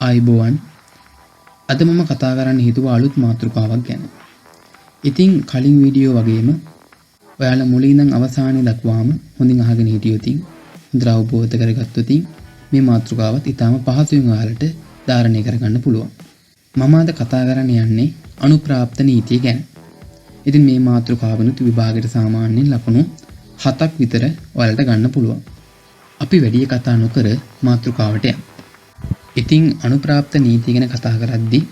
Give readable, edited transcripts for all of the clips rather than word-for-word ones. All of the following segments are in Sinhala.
ආයිබෝවන් අද මම කතා කරන්න හිතුව අලුත් මාතෘකාවක් ගැන. ඉතින් කලින් වීඩියෝ වගේම ඔයාලා මුලින් ඉඳන් අවසානයේ දක්වාම හොඳින් අහගෙන හිටියොත් හොඳට අවබෝධ කරගත්තොත් මේ මාතෘකාවත් ඊටාම පහසුවෙන් ඔයාලට ධාරණය කරගන්න පුළුවන්. මම අද කතා කරන්න යන්නේ අනුප්‍රාප්ත නීතිය ගැන. ඉතින් මේ මාතෘකාවනුත් විභාගයට සාමාන්‍යයෙන් ලකුණු 7ක් විතර ඔයාලට ගන්න පුළුවන්. අපි වැඩි කතා නොකර මාතෘකාවට යමු. ඉතින් අනුප්‍රාප්ත නීතිය ගැන කතා කරද්දී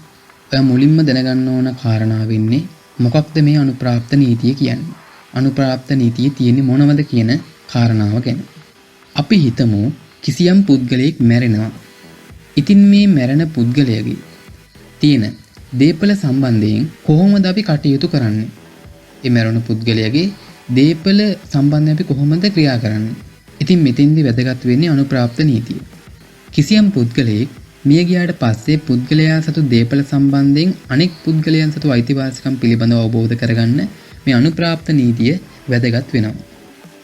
ඔයා මුලින්ම දැනගන්න ඕන කාරණා වෙන්නේ මොකක්ද මේ අනුප්‍රාප්ත නීතිය කියන්නේ? අනුප්‍රාප්ත නීතිය තියෙන්නේ මොනවද කියන කාරණාව ගැන. අපි හිතමු කිසියම් පුද්ගලයෙක් මැරෙනවා. ඉතින් මේ මැරෙන පුද්ගලයාගේ තියෙන දේපල සම්බන්ධයෙන් කොහොමද අපි කටයුතු කරන්නේ? ඒ මැරෙන පුද්ගලයාගේ දේපල සම්බන්ධයෙන් අපි කොහොමද ක්‍රියා කරන්නේ? ඉතින් මෙතෙන්දී වැදගත් වෙන්නේ අනුප්‍රාප්ත නීතිය. කිසියම් පුද්ගලයෙක් මිය ගියාට පස්සේ පුද්ගලයා සතු දේපල සම්බන්ධයෙන් අනෙක් පුද්ගලයන් සතු අයිතිවාසිකම් පිළිබඳව අවබෝධ කරගන්න මේ අනුප්‍රාප්ත නීතිය වැදගත් වෙනවා.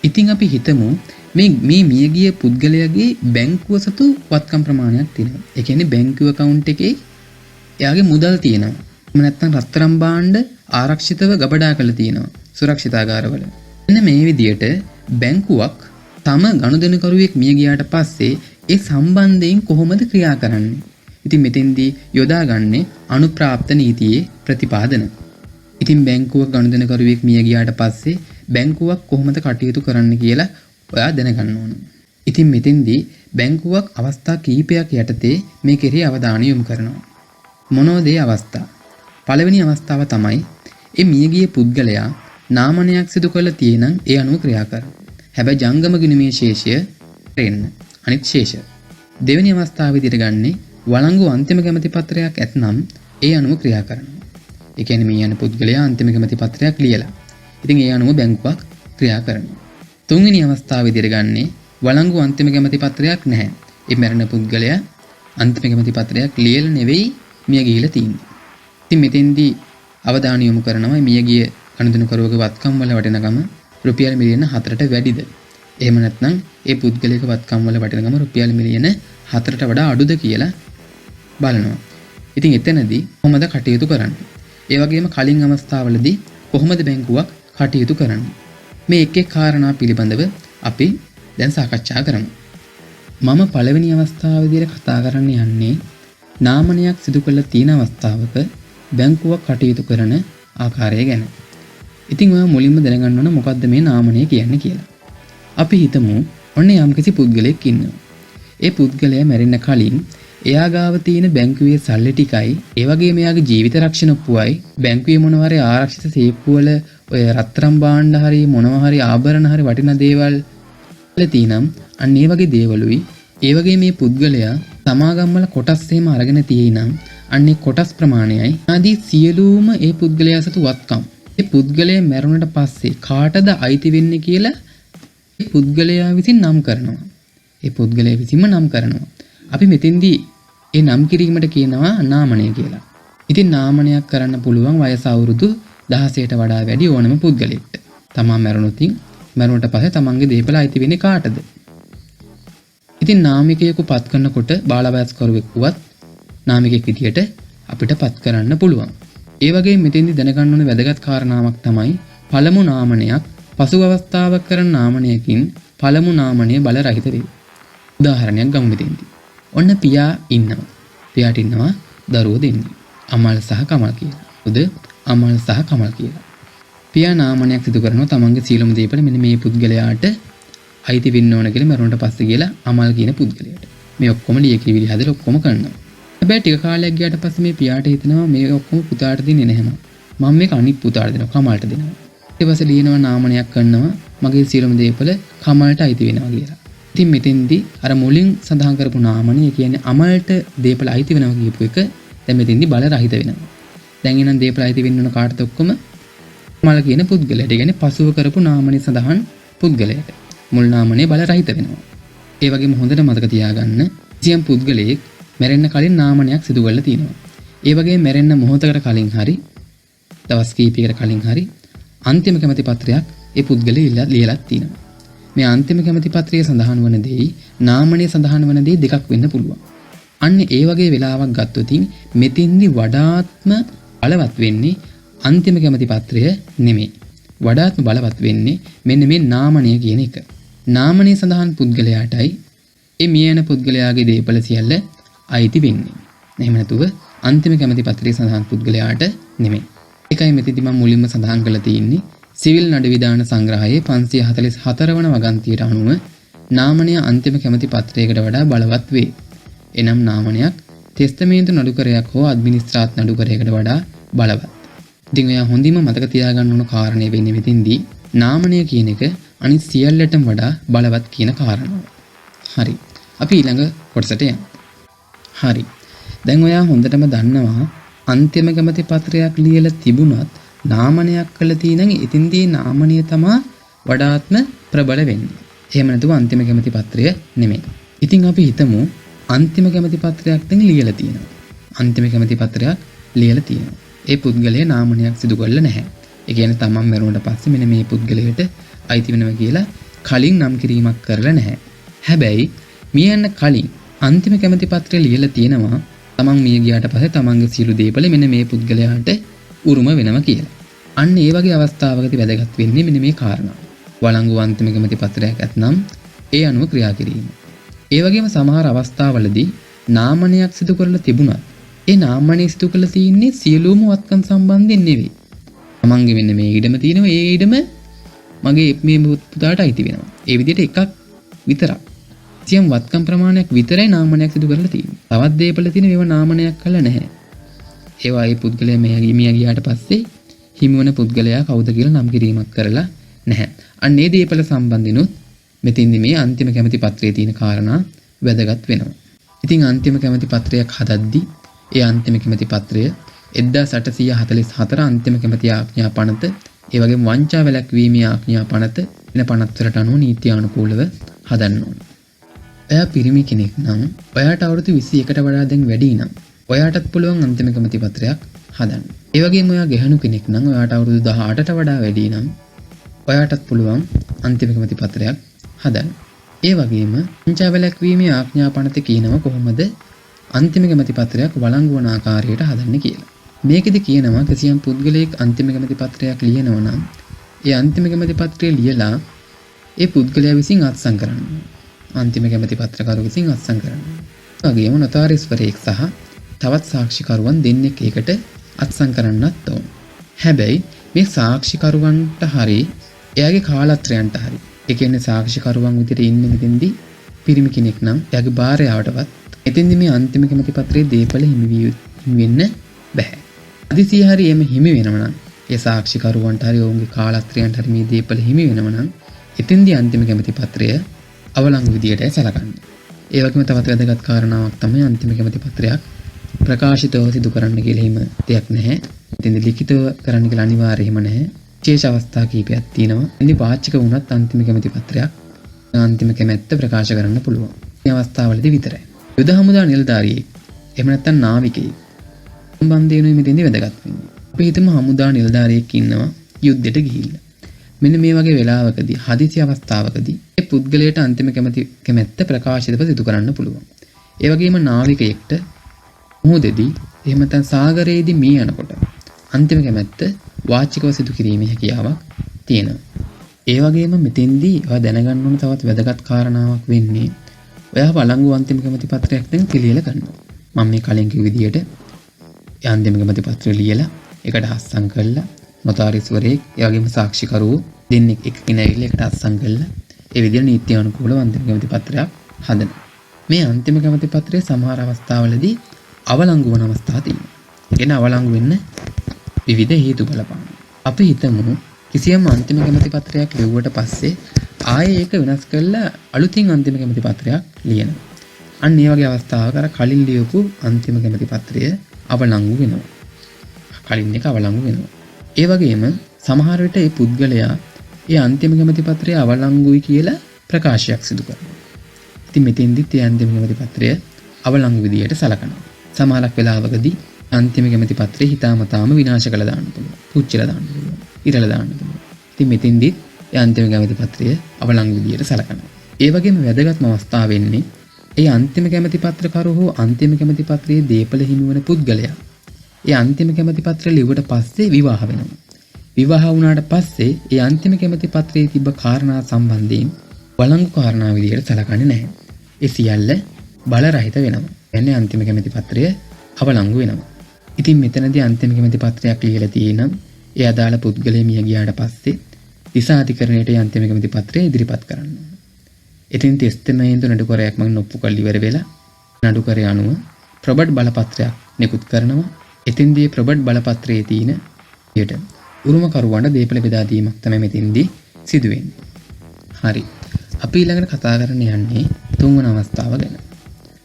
ඉතින් අපි හිතමු මේ මිය ගිය පුද්ගලයාගේ බැංකුව සතු වත්කම් ප්‍රමාණයක් තියෙනවා. ඒ කියන්නේ බැංකුව account එකේ එයාගේ මුදල් තියෙනවා. එහෙම නැත්නම් රත්තරන් භාණ්ඩ ආරක්ෂිතව ගබඩා කරලා තියෙනවා සුරක්ෂිතාගාරවල. එන්න මේ විදියට බැංකුවක් තම ගනුදෙනුකරුවෙක් මිය ගියාට පස්සේ ඒ සම්බන්ධයෙන් කොහොමද ක්‍රියා කරන්නේ? ඉතින් මෙතෙන්දී යොදාගන්නේ අනුප්‍රාප්ත නීතියේ ප්‍රතිපාදන. ඉතින් බැංකුවක් ගනුදෙනුකරුවෙක් මිය ගියාට පස්සේ බැංකුවක් කොහොමද කටයුතු කරන්න කියලා ඔයා දැනගන්න ඕන. ඉතින් මෙතෙන්දී බැංකුවක් අවස්ථා කීපයක් යටතේ මේ කෙරෙහි අවධානය යොමු කරනවා. මොනවද ඒ අවස්ථා? පළවෙනි අවස්ථාව තමයි මේ මියගිය පුද්ගලයා නාමනයක් සිදු කරලා තියෙනම් ඒ අනුව ක්‍රියා කරනවා. හැබැයි ජංගම ගිණුමේ ශේෂය රෙන්න අනිත් ශේෂ. දෙවෙනි අවස්ථාව විදිහට ගන්නේ වළංගු අන්තිම කැමැති පත්‍රයක් ඇතනම් ඒ අනුව ක්‍රියා කරනවා. ඒ කියන්නේ මේ යන පුද්ගලයා අන්තිම කැමැති පත්‍රයක් ලියලා. ඉතින් ඒ අනුව බැංකුවක් ක්‍රියා කරනවා. තුන්වෙනි අවස්ථාව විදිහට ගන්නේ වළංගු අන්තිම කැමැති පත්‍රයක් නැහැ. ඒ මරණ පුද්ගලයා අන්තිම කැමැති පත්‍රයක් ලියලා නෙවෙයි මිය ගිහිලා තියෙන්නේ. ඉතින් මෙතෙන්දී අවධානය යොමු කරනවා මිය ගිය ගනුදෙනුකරුවගේ වත්කම් වල වටිනකම රුපියල් මිලියන 4ට වැඩිද? එහෙම නැත්නම් ඒ පුද්ගලයාගේ වත්කම් වල වටිනකම රුපියල් මිලියන 4ට වඩා අඩුද කියලා බලනවා. ඉතින් එතනදී කොහොමද කටයුතු කරන්නේ? ඒ වගේම කලින් අවස්ථාවලදී කොහොමද බැංකුවක් කටයුතු කරන්නේ? මේ එක් එක් කාරණා පිළිබඳව අපි දැන් සාකච්ඡා කරමු. මම පළවෙනි අවස්ථාව විදිහට කතා කරන්න යන්නේ නාමනයක් සිදු කළ තියෙන අවස්ථාවක බැංකුවක් කටයුතු කරන ආකාරය ගැන. ඉතින් ඔයා මුලින්ම දැනගන්න ඕන මොකද්ද මේ නාමනය කියන්නේ කියලා. අපි හිතමු ඔන්න යම්කිසි පුද්ගලයෙක් ඉන්නවා. ඒ පුද්ගලයා මැරෙන්න කලින් එයා ගාව තියෙන බැංකුවේ සල්ලි ටිකයි ඒ වගේම එයාගේ ජීවිත රක්ෂණ ඔප්පුවයි බැංකුවේ මොනවා හරි ආරක්ෂිත සේප්පු වල ඔය රත්තරන් භාණ්ඩ හරි මොනවා හරි ආභරණ හරි වටිනා දේවල් තියෙනම් අන්න ඒ වගේ දේවලුයි ඒ වගේ මේ පුද්ගලයා සමාගම් වල කොටස් එහෙම අරගෙන තියෙනම් අන්නේ කොටස් ප්‍රමාණයයි ආදී සියලුම ඒ පුද්ගලයා සතු වත්කම් ඒ පුද්ගලයා මැරුණට පස්සේ කාටද අයිති වෙන්නේ කියලා ඒ පුද්ගලයා විසින් නම් කරනවා. ඒ පුද්ගලයා විසින්ම නම් කරනවා. අපි මෙතෙන්දී ඒ නම් කිරීමට කියනවා නාමනය කියලා. ඉතින් නාමනයක් කරන්න පුළුවන් වයස අවුරුදු 16ට වඩා වැඩි ඕනම පුද්ගලයෙක්ට. තමන් මැරුණට පස්සේ තමන්ගේ දේපල අයිති වෙන්නේ කාටද? ඉතින් නාමිකයෙකු පත් කරනකොට බාලවයස්කරුවෙක් වුවත් නාමිකයෙක් විදියට අපිට පත් කරන්න පුළුවන්. ඒ වගේ මෙතෙන්දී දැනගන්න ඕන වැදගත් කාරණාවක් තමයි පළමු නාමනයක් පසු අවස්ථාවක් කරන නාමනයකින් පළමු නාමනය බල රහිත වේ. උදාහරණයක් ගමු මෙතෙන්දී. ඔන්න පියා ඉන්නවා. පියාට ඉන්නවා දරුවෝ දෙන්නෙක්. අමල් සහ කමල් කියලා. උද අමල් සහ කමල් කියලා. පියා නාමනයක් සිදු කරනවා තමන්ගේ සීලම දීපල මෙන්න මේ පුද්ගලයාට අයිති වෙන්න ඕන කියලා මරුණට පස්සේ කියලා අමල් කියන පුද්ගලයාට. මේ ඔක්කොම ලියකියවිලි හදලා ඔක්කොම කරනවා. හැබැයි ටික කාලයක් ගියාට පස්සේ මේ පියාට හිතෙනවා මේ ඔක්කොම පුතාට දෙන්නේ නැහැම. මම මේක අනිත් පුතාට දෙනවා කමල්ට දෙනවා. ඊට පස්සේ ලියනවා නාමනයක් කරනවා මගේ සීලම දීපල කමල්ට අයිති වෙනවා කියලා. ඉතින් මෙතෙන්දී අර මුලින් සඳහන් කරපු නාමනය කියන්නේ අමල්ට දේපල අයිති වෙනවා කියපු එක දැන් මෙතෙන්දී බල රහිත වෙනවා. දැන් එනම් දේපල අයිති වෙන්න ඕන කාටද ඔක්කොම අමල් කියන පුද්ගලයාට. ඒ කියන්නේ පසුව කරපු නාමනය සඳහන් පුද්ගලයාට. මුල් නාමනය බල රහිත වෙනවා. ඒ වගේම හොඳට මතක තියාගන්න කිසියම් පුද්ගලයෙක් මැරෙන්න කලින් නාමනයක් සිදු කරලා තියෙනවා. ඒ වගේම මැරෙන්න මොහොතකට කලින් හරි දවස් කිහිපයකට කලින් හරි අන්තිම කැමැති පත්‍රයක් ඒ පුද්ගලයා ලියලා තියෙනවා. මේ අන්තිම කැමැති පත්‍රයේ සඳහන් වන දෙයි නාමනය සඳහන් වන දේ දෙකක් වෙන්න පුළුවන්. අන්න ඒ වගේ වෙලාවක් ගත්තොත් මෙතින්දි වඩාත්ම බලවත් වෙන්නේ අන්තිම කැමැති පත්‍රය නෙමෙයි. වඩාත්ම බලවත් වෙන්නේ මෙන්න මේ නාමනය කියන එක. නාමනය සඳහන් පුද්ගලයාටයි ඒ මිය යන පුද්ගලයාගේ දේපල සියල්ල අයිති වෙන්නේ. එහෙම නැතුව අන්තිම කැමැති පත්‍රයේ සඳහන් පුද්ගලයාට නෙමෙයි. ඒකයි මෙතෙදි මම මුලින්ම සඳහන් කරලා තියෙන්නේ සිවිල් නඩු විධාන සංග්‍රහයේ 544 වන වගන්තියට අනුව නාමනය අන්තිම කැමැති පත්‍රයකට වඩා බලවත් වේ. එනම් නාමනයක් ටෙස්ටමේන්තු නඩුකරයක් හෝ අඩ්මිනිස්ත්‍රාත් නඩුකරයකට වඩා බලවත්. ඉතින් ඔයා හොඳින්ම මතක තියාගන්න ඕන කාරණය වෙන්නේ මෙතෙන්දී නාමනය කියන එක අනිත් සියල්ලටම වඩා බලවත් කියන කාරණාව. හරි. අපි ඊළඟ කොටසට යමු. හරි. දැන් ඔයා හොඳටම දන්නවා අන්තිම කැමැති පත්‍රයක් ලියලා තිබුණත් නාමනයක් කළා තියෙනම් එතෙන්දී නාමනය තමයි වඩාත්ම ප්‍රබල වෙන්නේ. එහෙම නැතුව අන්තිම කැමැති පත්‍රය නෙමෙයි. ඉතින් අපි හිතමු අන්තිම කැමැති පත්‍රයක් දැන් ලියලා තියෙනවා. අන්තිම කැමැති පත්‍රයක් ලියලා තියෙනවා. ඒ පුද්ගලයා නාමනයක් සිදු කරලා නැහැ. ඒ කියන්නේ තමන් මරුණට පස්සේ මෙන්න මේ පුද්ගලයාට අයිති වෙනවා කියලා කලින් නම් කිරීමක් කරලා නැහැ. හැබැයි මිය යන කලින් අන්තිම කැමැති පත්‍රය ලියලා තියෙනවා තමන් මිය ගියාට පස්සේ තමන්ගේ සියලු දේපල මෙන්න මේ පුද්ගලයාට උරුම වෙනවා කියලා. අන්න ඒ වගේ අවස්ථාවකදී වැදගත් වෙන්නේ මෙන්න මේ කාරණා. වළංගු අන්තිම කැමැති පත්‍රයක් ඇතනම් ඒ අනුව ක්‍රියා කිරීම. ඒ වගේම සමහර අවස්ථාවලදී නාමනයක් සිදු කරලා තිබුණත් ඒ නාමනය සිදු කරලා තියෙන්නේ සියලුම වත්කම් සම්බන්ධයෙන් නෙවෙයි. තමන්ගේ මෙන්න මේ ඊඩම තියෙනවා ඒ ඊඩම මගේ මේ පුතාට අයිති වෙනවා. ඒ විදිහට එකක් විතරක්. සියම් වත්කම් ප්‍රමාණයක් විතරයි නාමනයක් සිදු කරලා තියෙන්නේ. තවත් දේපල තියෙන මේවා නාමනයක් කළා නැහැ. ඒවා ඒ පුද්ගලයා මිය ගියාට පස්සේ හිමිවන පුද්ගලයා කවුද කියලා නම් කිරීමක් කරලා නැහැ. අන්න ඒ දේපල සම්බන්ධිනුත් මෙතින්දි මේ අන්තිම කැමැති පත්‍රයේ තියෙන කාරණා වැදගත් වෙනවා. ඉතින් අන්තිම කැමැති පත්‍රයක් හදද්දී ඒ අන්තිම කැමැති පත්‍රය 1844 අන්තිම කැමැති ආඥා පනත ඒ වගේම වංචා වැළැක්වීමේ ආඥා පනත වෙන පනත් වලට අනුව නීත්‍යානුකූලව හදන්න ඕනේ. ඔයා පිරිමි කෙනෙක් නම් ඔයාට අවුරුදු 21ට වඩා දැන් වැඩි නම් ඔයාටත් පුළුවන් අන්තිම කැමැති පත්‍රයක් හදන්න. ඒ වගේම ඔයා ගැහණු කෙනෙක් නම් ඔයාට අවුරුදු 18ට වඩා වැඩි නම් ඔයාටත් පුළුවන් අන්තිම කැමැති පත්‍රයක් හදන්න. ඒ වගේම වංචා වැළැක්වීමේ ආඥා පනත කියනවා කොහොමද අන්තිම කැමැති පත්‍රයක් වළංගු වන ආකාරයට හදන්න කියලා. මේකෙදි කියනවා කිසියම් පුද්ගලයෙක් අන්තිම කැමැති පත්‍රයක් ලියනවා නම් ඒ අන්තිම කැමැති පත්‍රය ලියලා ඒ පුද්ගලයා විසින් අත්සන් කරන්න. අන්තිම කැමැති පත්‍රකරු විසින් අත්සන් කරන්න. ඒ වගේම නොතාරිස්වරයෙක් සහ තවත් සාක්ෂිකරුවන් දෙන්නෙක් එකට අත්සන් කරන්නත් ඕන. හැබැයි මේ සාක්ෂිකරුවන්ට හරි එයාගේ කාලත්‍රයන්ට හරි ඒ කියන්නේ සාක්ෂිකරුවන් විදිහට ඉන්න මෙතෙන්දී පිරිමි කෙනෙක් නම් එයාගේ භාර්යාවටවත් එතෙන්දී මේ අන්තිම කැමැති පත්‍රයේ දේපල හිමි වෙන්න බෑ. අදිසිය හරි එමෙ හිමි වෙනවා නම් ඒ සාක්ෂිකරුවන්ට හරි ඔවුන්ගේ කාලත්‍රයන්ට හරි මේ දේපල හිමි වෙනවා නම් එතෙන්දී අන්තිම කැමැති පත්‍රය අවලංගු විදියටයි සලකන්නේ. ඒ වගේම තවත් වැදගත් කාරණාවක් තමයි අන්තිම කැමැති පත්‍රයක් ප්‍රකාශිතව සිදු කරන්න කියලා හිම දෙයක් නැහැ. එතෙන්දී ලිඛිතව කරන්න කියලා අනිවාර්යයෙන්ම නැහැ. විශේෂ අවස්ථා කීපයක් තියෙනවා. එන්නේ වාචික වුණත් අන්තිම කැමැති පත්‍රයක් අන්තිම කැමැත්ත ප්‍රකාශ කරන්න පුළුවන්. මේ අවස්ථාවලදී විතරයි. යුද හමුදා නිලධාරියෙක් එහෙම නැත්නම් නාවිකයෙක් සම්බන්ධ වෙනුයි මෙතෙන්දී වැදගත් වෙන්නේ. අපි හිතමු හමුදා නිලධාරියෙක් ඉන්නවා යුද්ධයට ගිහිල්ලා. මෙන්න මේ වගේ වෙලාවකදී හදිසි අවස්ථාවකදී ඒ පුද්ගලයාට අන්තිම කැමැත්ත ප්‍රකාශිතව සිදු කරන්න පුළුවන්. ඒ වගේම නාවිකයෙක්ට මොහොතේදී එහෙම නැත්නම් සාගරයේදී මේ යනකොට අන්තිම කැමැත්ත වාචිකව සිදු කිරීමේ හැකියාවක් තියෙනවා. ඒ වගේම මෙතෙන්දී ඔයා දැනගන්න ඕන තවත් වැදගත් කාරණාවක් වෙන්නේ ඔයා වළංගු අන්තිම කැමැති පත්‍රයක් දැන් පිළියෙල කරනවා. මම මේ කලින් කිව්ව විදිහට ඒ අන්තිම කැමැති පත්‍රය ලියලා ඒකට අත්සන් කරලා නොතාරිස්වරයෙක් ඒ වගේම සාක්ෂිකරුවෝ දෙන්නෙක් එකකින් ඇවිල්ලා ඒකට අත්සන් කරලා ඒ විදිහට නීත්‍යානුකූලව අන්තිම කැමැති පත්‍රයක් හදනවා. මේ අන්තිම කැමැති පත්‍රය සමහර අවස්ථාවලදී අවලංගු වන අවස්ථා තියෙනවා. ඒ කියන්නේ අවලංගු වෙන්න විවිධ හේතු බලපාන. අපි හිතමු කිසියම් අන්තිම කැමැති පත්‍රයක් ලියුවට පස්සේ ආයේ ඒක වෙනස් කරලා අලුතින් අන්තිම කැමැති පත්‍රයක් ලියනවා. අන්න ඒ වගේ අවස්ථාවක අර කලින් ලියපු අන්තිම කැමැති පත්‍රය අවලංගු වෙනවා. කලින් එක අවලංගු වෙනවා. ඒ වගේම සමහර විට මේ පුද්ගලයා ඒ අන්තිම කැමැති පත්‍රය අවලංගුයි කියලා ප්‍රකාශයක් සිදු කරනවා. ඉතින් මෙතෙන්දිත් ඒ අන්තිම කැමැති පත්‍රය අවලංගු විදියට සලකනවා. සමහරක් වෙලාවකදී අන්තිම කැමැති පත්‍රය හිතාමතාම විනාශ කළා දාන්න පුළුවන්. පුච්චලා දාන්න පුළුවන්. ඉරලා දාන්න පුළුවන්. ඉතින් මෙතෙන්දිත් ඒ අන්තිම කැමැති පත්‍රය අවලංගු විදියට සලකනවා. ඒ වගේම වැදගත්ම අවස්ථාව වෙන්නේ ඒ අන්තිම කැමැති පත්‍රකරු හෝ අන්තිම කැමැති පත්‍රයේ දීපල හිමි වන පුද්ගලයා. ඒ අන්තිම කැමැති පත්‍රය ලිව්වට පස්සේ විවාහ වෙනවා. විවාහ වුණාට පස්සේ ඒ අන්තිම කැමැති පත්‍රයේ තිබ්බ කාරණා සම්බන්ධයෙන් වළංගු කාරණා විදියට සලකන්නේ නැහැ. ඒ සියල්ල බල රහිත වෙනවා. එන්නේ අන්තිම කැමැති පත්‍රය අවලංගු වෙනවා. ඉතින් මෙතනදී අන්තිම කැමැති පත්‍රයක් ලියලා තියෙනම් ඒ අදාළ පුද්ගලයා මිය ගියාට පස්සේ දිසාධිකරණයට ඒ අන්තිම කැමැති පත්‍රය ඉදිරිපත් කරන්න ඕන. ඉතින් තෙස්තමේන්තු නඩුකරයක් මම ඔප්පු කරලා ඉවර වෙලා නඩුකරය අනුව ප්‍රබඩ් බලපත්‍රයක් නිකුත් කරනවා. එතෙන්දී ප්‍රබඩ් බලපත්‍රයේ තියෙන ඊට උරුමකරුවන්ට දීපල බෙදා දීමක් තමයි මෙතෙන්දී සිදු වෙන්නේ. හරි. අපි ඊළඟට කතා කරන්න යන්නේ තුන්වන අවස්ථාව ගැන.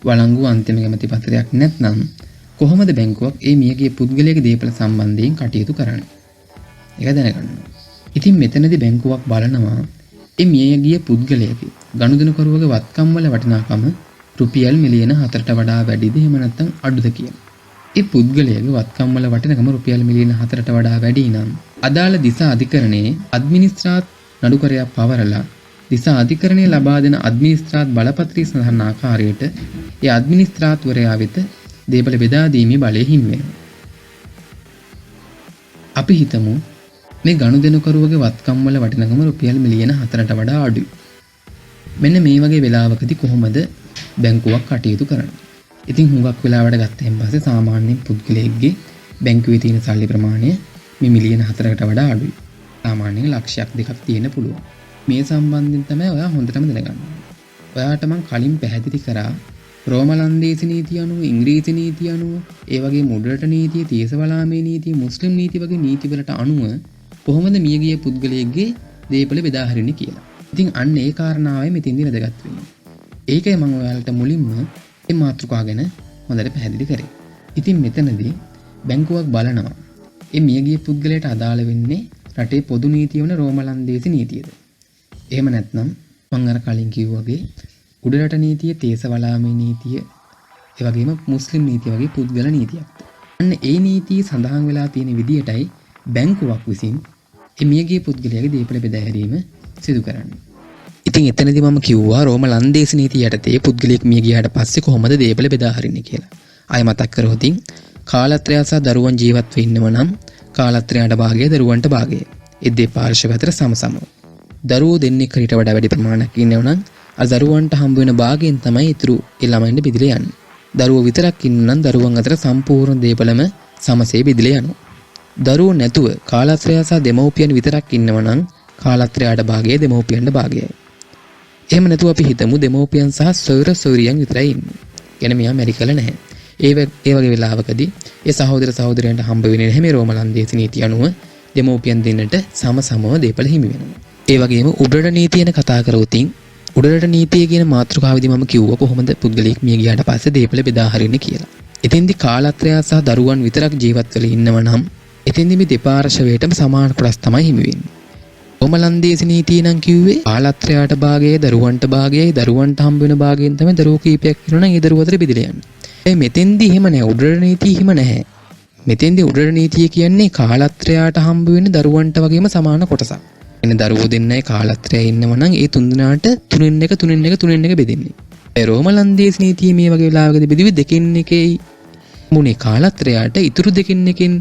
වළංගු අන්තිම කැමැති පත්‍රයක් නැත්නම් කොහොමද බැංකුවක් මේ මියගිය පුද්ගලයාගේ දීපල සම්බන්ධයෙන් කටයුතු කරන්නේ? ඒක දැනගන්න. ඉතින් මෙතනදී බැංකුවක් බලනවා මේ මියගිය පුද්ගලයාගේ ගනුදෙනුකරුවගේ වත්කම් වල වටිනාකම රුපියල් මිලියන 4ට වඩා වැඩිද එහෙම නැත්නම් අඩුද කියලා. ඒ පුද්ගලයාගේ වත්කම් වල වටිනාකම රුපියල් මිලියන 4ට වඩා වැඩි නම් අදාළ දිසා අධිකරණයේ අඩ්මිනිස්ත්‍රාත් නඩුකරයක් පවරලා දිසා අධිකරණයේ ලබා දෙන අඩ්මිනිස්ත්‍රාත් බලපත්‍රයේ සඳහන් ආකාරයට ඒ අඩ්මිනිස්ත්‍රාත්වරයා වෙත දීපල බෙදා දීමේ බලය හිමි වෙනවා. අපි හිතමු මේ ගනුදෙනුකරුවගේ වත්කම් වල වටිනාකම රුපියල් මිලියන 4ට වඩා අඩුයි. මෙන්න මේ වගේ වෙලාවකදී කොහොමද බැංකුවක් කටයුතු කරන්නේ? ඉතින් හුඟක් වෙලාවට ගත්තෙන් පස්සේ සාමාන්‍යයෙන් පුද්ගලයෙක්ගේ බැංකුවේ තියෙන සල්ලි ප්‍රමාණය මේ මිලියන 4කට වඩා අඩුයි. සාමාන්‍යයෙන් ලක්ෂයක් දෙකක් තියෙන්න පුළුවන්. මේ සම්බන්ධයෙන් තමයි ඔයා හොඳටම දැනගන්න. ඔයාට මම කලින් පැහැදිලි කරා රෝම ලන්දේසි නීතිය අනුව, ඉංග්‍රීසි නීතිය අනුව, ඒ වගේ මුද්‍රට නීතිය, තීසවලාමේ නීතිය, මුස්ලිම් නීති වගේ නීතිවලට අනුව කොහොමද මියගිය පුද්ගලයෙක්ගේ දීපල බෙදා හරින්නේ කියලා. ඉතින් අන්න ඒ කාරණාවයි මෙතෙන්දී වැදගත් වෙන්නේ. ඒකයි මම ඔයාලට මුලින්ම මේ මාතෘකාව ගැන හොඳට පැහැදිලි කරේ. ඉතින් මෙතනදී බැංකුවක් බලනවා මේ මියගිය පුද්ගලයාට අදාළ වෙන්නේ රටේ පොදු නීතිය වන රෝම ලන්දේසි නීතියද? එහෙම නැත්නම් මම අර කලින් කිව්වා වගේ උඩරට නීතිය, තේසවලාමේ නීතිය, ඒ වගේම මුස්ලිම් නීතිය වගේ පුද්ගල නීතියක්ද? අන්න ඒ නීතිය සඳහන් වෙලා තියෙන විදියටයි බැංකුවක් විසින් මේ මියගිය පුද්ගලයාගේ දීපල බෙදා හැරීම සිදු කරන්නේ. ඉතින් එතනදී මම කිව්වා රෝම ලන්දේසි නීතිය යටතේ පුද්ගලයෙක් මිය ගියාට පස්සේ කොහොමද දීපල බෙදා හරින්නේ කියලා. ආයෙ මතක් කරගොත් කාලත්‍රය සහ දරුවන් ජීවත් වෙ ඉන්නව නම් කාලත්‍රයට භාගය දරුවන්ට භාගය. ඒ දෙපාර්ශ්ව අතර සමසමව. දරුවෝ දෙන්නෙක් හරියට වඩා වැඩි ප්‍රමාණයක් ඉන්නව නම් අර දරුවන්ට හම්බ වෙන භාගයෙන් තමයි ඉතුරු ඒ ළමයින්ට බෙදලා යන්නේ. දරුවෝ විතරක් ඉන්න නම් දරුවන් අතර සම්පූර්ණ දීපලම සමසේ බෙදලා යනවා. දරුවෝ නැතුව කාලත්‍රය සහ දෙමව්පියන් විතරක් ඉන්නව නම් කාලත්‍රයට භාගය දෙමව්පියන්ට භාගයයි. එහෙම නැතුව අපි හිතමු දෙමව්පියන් සහ සොයුර සොයුරියන් විතරයි ඉන්නේ. කියන්නේ මෙයා මැරිකල නැහැ. ඒ වගේ වෙලාවකදී ඒ සහෝදර සහෝදරයන්ට හම්බ වෙන්නේ නැහැ මේ රෝම ලන්දේසි නීතිය අනුව දෙමව්පියන් දෙන්නට සමසමව දීපල හිමි වෙනවා. ඒ වගේම උඩරට නීතිය ගැන කතා කරොත් උඩරට නීතිය කියන මාතෘකාවේදී මම කිව්වා කොහොමද පුද්ගලයෙක් මිය ගියාට පස්සේ දීපල බෙදා හරින්නේ කියලා. එතෙන්දී කාලත්‍රය සහ දරුවන් විතරක් ජීවත් වෙලා ඉන්නව නම් එතෙන්දී මේ දෙපාර්ශ්වයටම සමාන කොටස් තමයි හිමි වෙන්නේ. රෝම ලන්දේසි නීතිය නම් කිව්වේ කාලත්‍රයට භාගයයි දරුවන්ට භාගයයි දරුවන්ට හම්බ වෙන භාගයෙන් තමයි දරුවෝ කීපයක් ඉන්නවා නම් ඒ දරුවෝ අතර බෙදලා යන්නේ. ඒ මෙතෙන්දී එහෙම නැහැ. උඩරට නීතිය එහෙම නැහැ. මෙතෙන්දී උඩරට නීතිය කියන්නේ කාලත්‍රයට හම්බ වෙන දරුවන්ට වගේම සමාන කොටසක්. එනේ දරුවෝ දෙන්නයි කාලත්‍රයේ ඉන්නව නම් ඒ තුන් දෙනාට තුනෙන් එක බෙදෙන්නේ. ඒ රෝම ලන්දේසි නීතිය මේ වගේ වෙලාවකදී බෙදුවේ දෙකෙන් එකේ මුනේ කාලත්‍රයට ඉතුරු දෙකෙන් එකෙන්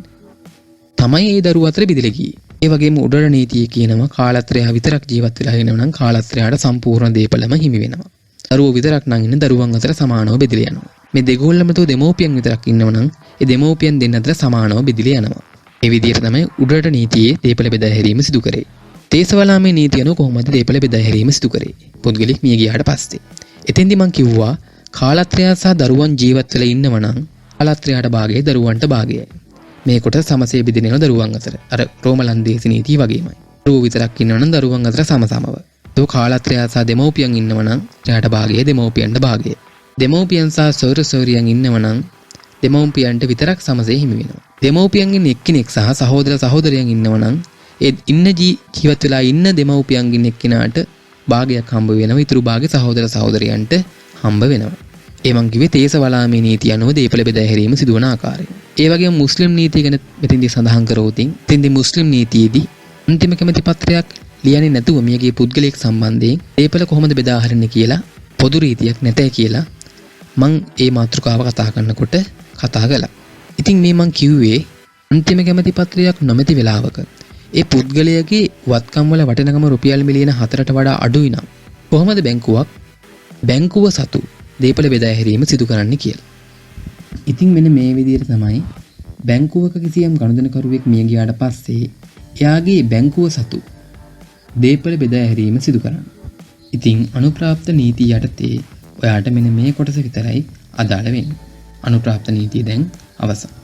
තමයි ඒ දරුවෝ අතර බෙදලා ගියේ. ඒ වගේම උඩරට නීතිය කියනවා කාලත්‍රය විතරක් ජීවත් වෙලා ඉන්නව නම් කාලත්‍රයට සම්පූර්ණ දීපලම හිමි වෙනවා. දරුවෝ විතරක් නම් ඉන්න දරුවන් අතර සමානව බෙදලා යනවා. මේ දෙගොල්ලම තෝ දෙමව්පියන් විතරක් ඉන්නව නම් ඒ දෙමව්පියන් දෙන්න අතර සමානව බෙදලා යනවා. මේ විදිහට තමයි උඩරට නීතියේ දීපල බෙදා හැරීම සිදු කරේ. තේසවලාමේ නීතිය අනුව කොහොමද දීපල බෙදා හැරීම සිදු කරේ? පුද්ගලෙක් මිය ගියාට පස්සේ. එතෙන්දී මම කිව්වා කාලත්‍රය සහ දරුවන් ජීවත් වෙලා ඉන්නව නම් කාලත්‍රයට භාගයයි දරුවන්ට භාගයයි. මේ කොට සමසේ බෙදෙනවා දරුවන් අතර. අර රෝම ලන්දේසි නීතිය වගේමයි. දරුවෝ විතරක් ඉන්නව නම් දරුවන් අතර සමසමව. ඒ කාලත්‍රය සහ දෙමව්පියන් ඉන්නව නම් එයාට භාගය දෙමව්පියන්ට භාගය. දෙමව්පියන් සහ සොයුර සොයුරියන් ඉන්නව නම් දෙමව්පියන්ට විතරක් සමසේ හිමි වෙනවා. දෙමව්පියන්ගෙන් එක්කෙනෙක් සහ සහෝදර සහෝදරයන් ඉන්නව නම් ඒ ඉන්න ජීවත් වෙලා ඉන්න දෙමව්පියන්ගෙන් එක්කෙනාට භාගයක් හම්බ වෙනවා. ඊටු භාගය සහෝදර සහෝදරයන්ට හම්බ වෙනවා. ඒ මං කිව්වේ තේසවලාමේ නීතිය අනුව දීපල බෙදා හැරීම සිදුවන ආකාරය. ඒ වගේම මුස්ලිම් නීතිය ගැන මෙතෙන්දී සඳහන් කරවොත් එතෙන්දී මුස්ලිම් නීතියේදී අන්තිම කැමැති පත්‍රයක් ලියන්නේ නැතුව මියගේ පුද්ගලයෙක් සම්බන්ධයෙන් දේපල කොහොමද බෙදා හරින්නේ කියලා පොදු රීතියක් නැතයි කියලා මං ඒ මාතෘකාව කතා කරනකොට කතා කළා. ඉතින් මේ මං කිව්වේ අන්තිම කැමැති පත්‍රයක් නොමැති වෙලාවක ඒ පුද්ගලයාගේ වත්කම් වල වටිනකම රුපියල් මිලියන 4ට වඩා අඩුයි නම් කොහොමද බැංකුව සතු දේපල බෙදා හැරීම සිදු කරන්නේ කියලා. ඉතින් මෙන්න මේ විදිහට තමයි බැංකුවක කිසියම් ගනුදෙනුකරුවෙක් මිය ගියාට පස්සේ එයාගේ බැංකුව සතු දේපල බෙදා හැරීම සිදු කරන්නේ. ඉතින් අනුප්‍රාප්ත නීතිය යටතේ ඔයාට මෙන්න මේ කොටස විතරයි අදාළ වෙන්නේ. අනුප්‍රාප්ත නීතිය දැන් අවසන්.